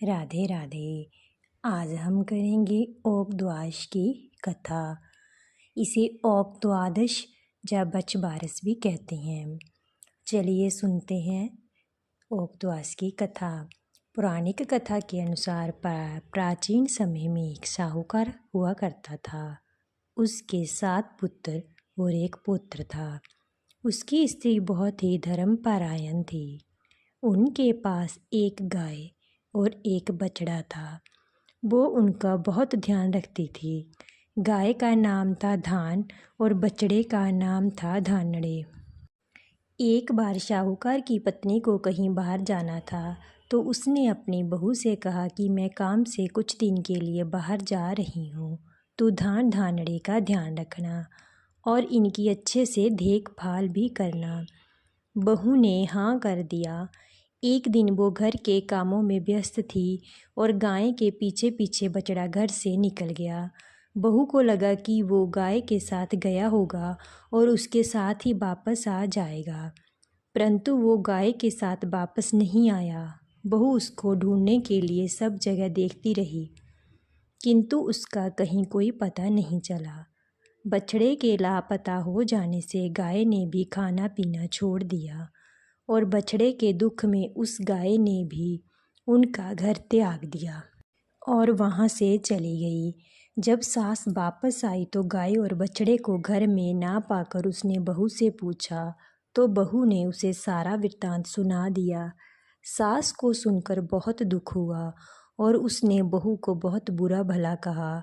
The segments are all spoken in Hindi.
राधे राधे। आज हम करेंगे ओक द्वादश की कथा। इसे ओक द्वादश या बचबारस भी कहते हैं। चलिए सुनते हैं ओक द्वादश की कथा। पौराणिक कथा के अनुसार प्राचीन समय में एक साहूकार हुआ करता था। उसके 7 पुत्र और एक पुत्र था। उसकी स्त्री बहुत ही धर्मपरायण थी। उनके पास एक गाय और एक बछड़ा था। वो उनका बहुत ध्यान रखती थी। गाय का नाम था धान और बछड़े का नाम था धानड़े। एक बार साहूकार की पत्नी को कहीं बाहर जाना था, तो उसने अपनी बहू से कहा कि मैं काम से कुछ दिन के लिए बाहर जा रही हूँ। तू धानड़े का ध्यान रखना और इनकी अच्छे से देखभाल भी करना। बहू ने हाँ कर दिया। एक दिन वो घर के कामों में व्यस्त थी और गाय के पीछे पीछे बछड़ा घर से निकल गया। बहू को लगा कि वो गाय के साथ गया होगा और उसके साथ ही वापस आ जाएगा, परंतु वो गाय के साथ वापस नहीं आया। बहू उसको ढूंढने के लिए सब जगह देखती रही, किंतु उसका कहीं कोई पता नहीं चला। बछड़े के लापता हो जाने से गाय ने भी खाना पीना छोड़ दिया और बछड़े के दुख में उस गाय ने भी उनका घर त्याग दिया और वहाँ से चली गई। जब सास वापस आई तो गाय और बछड़े को घर में ना पाकर उसने बहू से पूछा, तो बहू ने उसे सारा वृत्तांत सुना दिया। सास को सुनकर बहुत दुख हुआ और उसने बहू को बहुत बुरा भला कहा।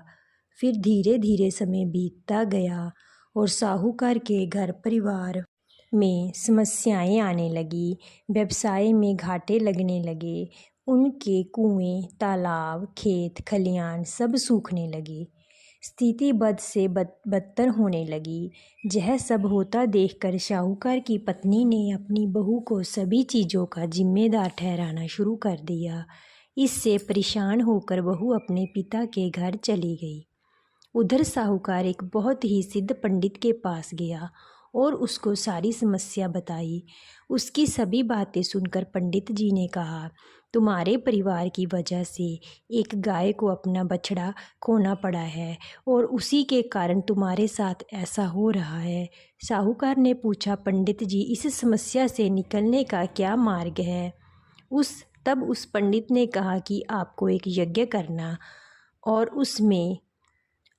फिर धीरे धीरे समय बीतता गया और साहूकार के घर परिवार में समस्याएं आने लगी। व्यवसाय में घाटे लगने लगे। उनके कुएं, तालाब, खेत खलियान सब सूखने लगे। स्थिति बद से बदतर होने लगी। यह सब होता देखकर साहूकार की पत्नी ने अपनी बहू को सभी चीज़ों का जिम्मेदार ठहराना शुरू कर दिया। इससे परेशान होकर बहू अपने पिता के घर चली गई। उधर साहूकार एक बहुत ही सिद्ध पंडित के पास गया और उसको सारी समस्या बताई। उसकी सभी बातें सुनकर पंडित जी ने कहा, तुम्हारे परिवार की वजह से एक गाय को अपना बछड़ा खोना पड़ा है और उसी के कारण तुम्हारे साथ ऐसा हो रहा है। साहूकार ने पूछा, पंडित जी, इस समस्या से निकलने का क्या मार्ग है? तब उस पंडित ने कहा कि आपको एक यज्ञ करना और उसमें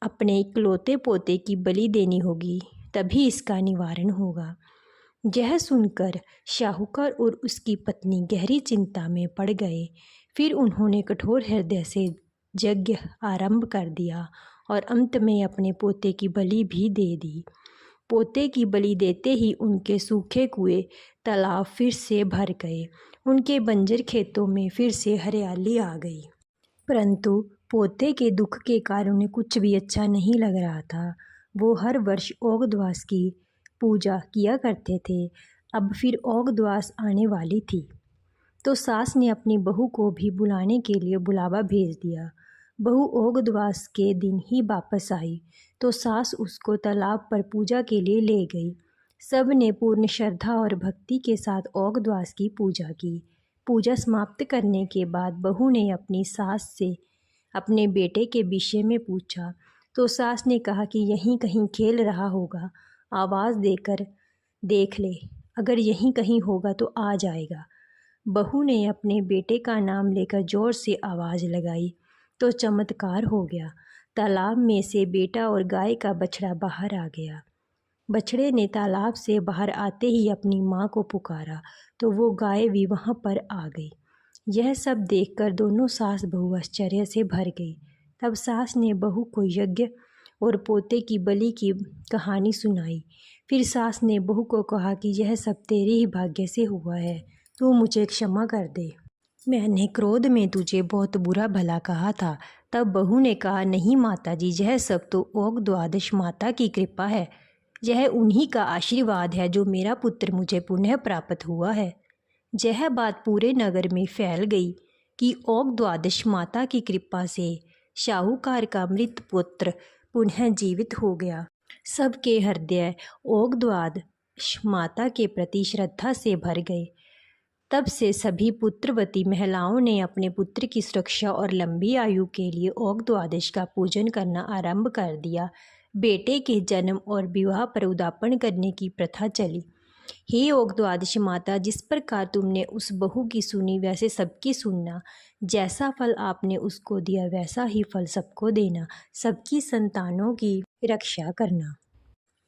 अपने इकलौते पोते की बलि देनी होगी, तभी इसका निवारण होगा। यह सुनकर साहूकार और उसकी पत्नी गहरी चिंता में पड़ गए। फिर उन्होंने कठोर हृदय से यज्ञ आरंभ कर दिया और अंत में अपने पोते की बलि भी दे दी। पोते की बलि देते ही उनके सूखे कुएं, तालाब फिर से भर गए। उनके बंजर खेतों में फिर से हरियाली आ गई। परंतु पोते के दुख के कारण उन्हें कुछ भी अच्छा नहीं लग रहा था। वो हर वर्ष ओक द्वादश की पूजा किया करते थे। अब फिर ओक द्वादश आने वाली थी, तो सास ने अपनी बहू को भी बुलाने के लिए बुलावा भेज दिया। बहू ओक द्वादश के दिन ही वापस आई तो सास उसको तालाब पर पूजा के लिए ले गई। सब ने पूर्ण श्रद्धा और भक्ति के साथ ओक द्वादश की पूजा की। पूजा समाप्त करने के बाद बहू ने अपनी सास से अपने बेटे के विषय में पूछा, तो सास ने कहा कि यहीं कहीं खेल रहा होगा, आवाज़ देकर देख ले, अगर यहीं कहीं होगा तो आ जाएगा। बहू ने अपने बेटे का नाम लेकर जोर से आवाज़ लगाई तो चमत्कार हो गया। तालाब में से बेटा और गाय का बछड़ा बाहर आ गया। बछड़े ने तालाब से बाहर आते ही अपनी माँ को पुकारा तो वो गाय भी वहाँ पर आ गई। यह सब देखकर दोनों सास बहू आश्चर्य से भर गई। तब सास ने बहू को यज्ञ और पोते की बलि की कहानी सुनाई। फिर सास ने बहू को कहा कि यह सब तेरे ही भाग्य से हुआ है, तू मुझे क्षमा कर दे। मैंने क्रोध में तुझे बहुत बुरा भला कहा था। तब बहू ने कहा, नहीं माता जी, यह सब तो ओक द्वादश माता की कृपा है। यह उन्हीं का आशीर्वाद है जो मेरा पुत्र मुझे पुनः प्राप्त हुआ है। यह बात पूरे नगर में फैल गई कि ओक द्वादश माता की कृपा से साहूकार का मृत पुत्र पुनः जीवित हो गया। सबके हृदय ओक द्वादश माता के प्रति श्रद्धा से भर गए। तब से सभी पुत्रवती महिलाओं ने अपने पुत्र की सुरक्षा और लंबी आयु के लिए ओक द्वादश का पूजन करना आरंभ कर दिया। बेटे के जन्म और विवाह पर उद्यापन करने की प्रथा चली। हे ओक द्वादश माता, जिस प्रकार तुमने उस बहू की सुनी वैसे सबकी सुनना। जैसा फल आपने उसको दिया वैसा ही फल सबको देना। सबकी संतानों की रक्षा करना।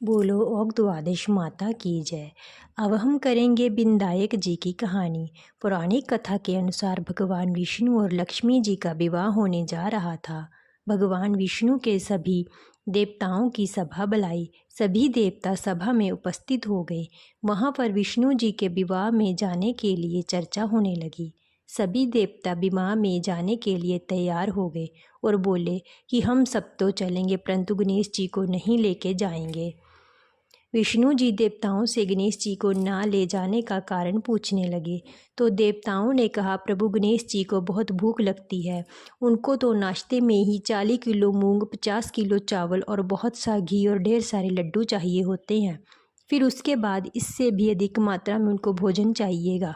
बोलो ओक द्वादश माता की जय। अब हम करेंगे विनायक जी की कहानी। पौराणिक कथा के अनुसार भगवान विष्णु और लक्ष्मी जी का विवाह होने जा रहा था। भगवान विष्णु के सभी देवताओं की सभा बुलाई। सभी देवता सभा में उपस्थित हो गए। वहाँ पर विष्णु जी के विवाह में जाने के लिए चर्चा होने लगी। सभी देवता विवाह में जाने के लिए तैयार हो गए और बोले कि हम सब तो चलेंगे, परंतु गणेश जी को नहीं लेके जाएंगे। विष्णु जी देवताओं से गणेश जी को ना ले जाने का कारण पूछने लगे, तो देवताओं ने कहा, प्रभु गणेश जी को बहुत भूख लगती है। उनको तो नाश्ते में ही 40 किलो मूंग, 50 किलो चावल और बहुत सा घी और ढेर सारे लड्डू चाहिए होते हैं। फिर उसके बाद इससे भी अधिक मात्रा में उनको भोजन चाहिएगा।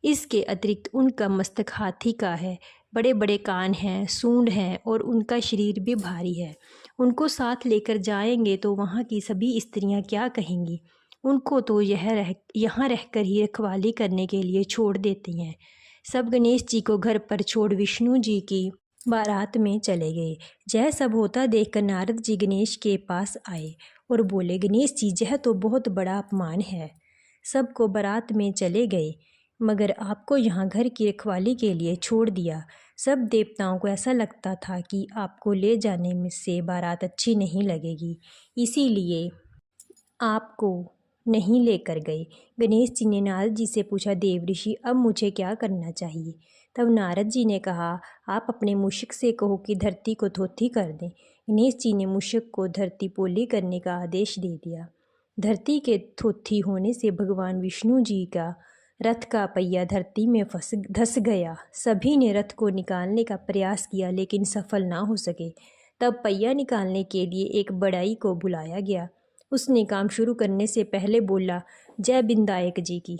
इसके अतिरिक्त उनका मस्तक हाथी का है, बड़े बड़े कान हैं, सूंड हैं और उनका शरीर भी भारी है। उनको साथ लेकर जाएंगे तो वहाँ की सभी स्त्रियाँ क्या कहेंगी? उनको तो यहाँ रहकर ही रखवाली करने के लिए छोड़ देती हैं। सब गणेश जी को घर पर छोड़ विष्णु जी की बारात में चले गए। यह सब होता देखकर नारद जी गणेश के पास आए और बोले, गणेश जी, यह तो बहुत बड़ा अपमान है। सबको बारात में चले गए मगर आपको यहाँ घर की रखवाली के लिए छोड़ दिया। सब देवताओं को ऐसा लगता था कि आपको ले जाने में से बारात अच्छी नहीं लगेगी, इसीलिए आपको नहीं लेकर गए। गणेश जी ने नारद जी से पूछा, देव ऋषि, अब मुझे क्या करना चाहिए? तब नारद जी ने कहा, आप अपने मूषक से कहो कि धरती को थोथी कर दें। गणेश जी ने मूषक को धरती पोली करने का आदेश दे दिया। धरती के थोथी होने से भगवान विष्णु जी का रथ का पहिया धरती में धंस गया। सभी ने रथ को निकालने का प्रयास किया लेकिन सफल ना हो सके। तब पहिया निकालने के लिए एक बढ़ई को बुलाया गया। उसने काम शुरू करने से पहले बोला, जय विनायक जी की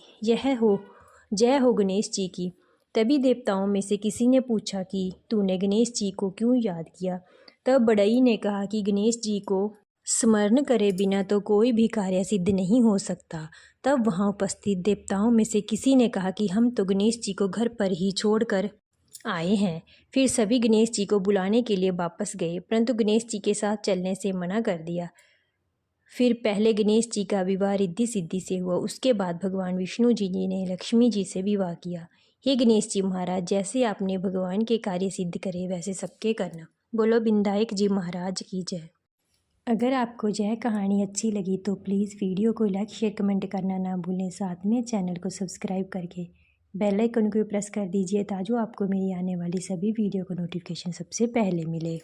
जय हो गणेश जी की। तभी देवताओं में से किसी ने पूछा कि तूने गणेश जी को क्यों याद किया? तब बढ़ई ने कहा कि गणेश जी को स्मरण करे बिना तो कोई भी कार्य सिद्ध नहीं हो सकता। तब वहाँ उपस्थित देवताओं में से किसी ने कहा कि हम तो गणेश जी को घर पर ही छोड़कर आए हैं। फिर सभी गणेश जी को बुलाने के लिए वापस गए, परंतु गणेश जी के साथ चलने से मना कर दिया। फिर पहले गणेश जी का विवाह रिद्धि सिद्धि से हुआ, उसके बाद भगवान विष्णु जी ने लक्ष्मी जी से विवाह किया। हे गणेश जी महाराज, जैसे आपने भगवान के कार्य सिद्ध करे वैसे सबके करना। बोलो विनायक जी महाराज की जय। अगर आपको यह कहानी अच्छी लगी तो प्लीज़ वीडियो को लाइक शेयर कमेंट करना ना भूलें। साथ में चैनल को सब्सक्राइब करके बेल आइकन को प्रेस कर दीजिए ताकि आपको मेरी आने वाली सभी वीडियो का नोटिफिकेशन सबसे पहले मिले।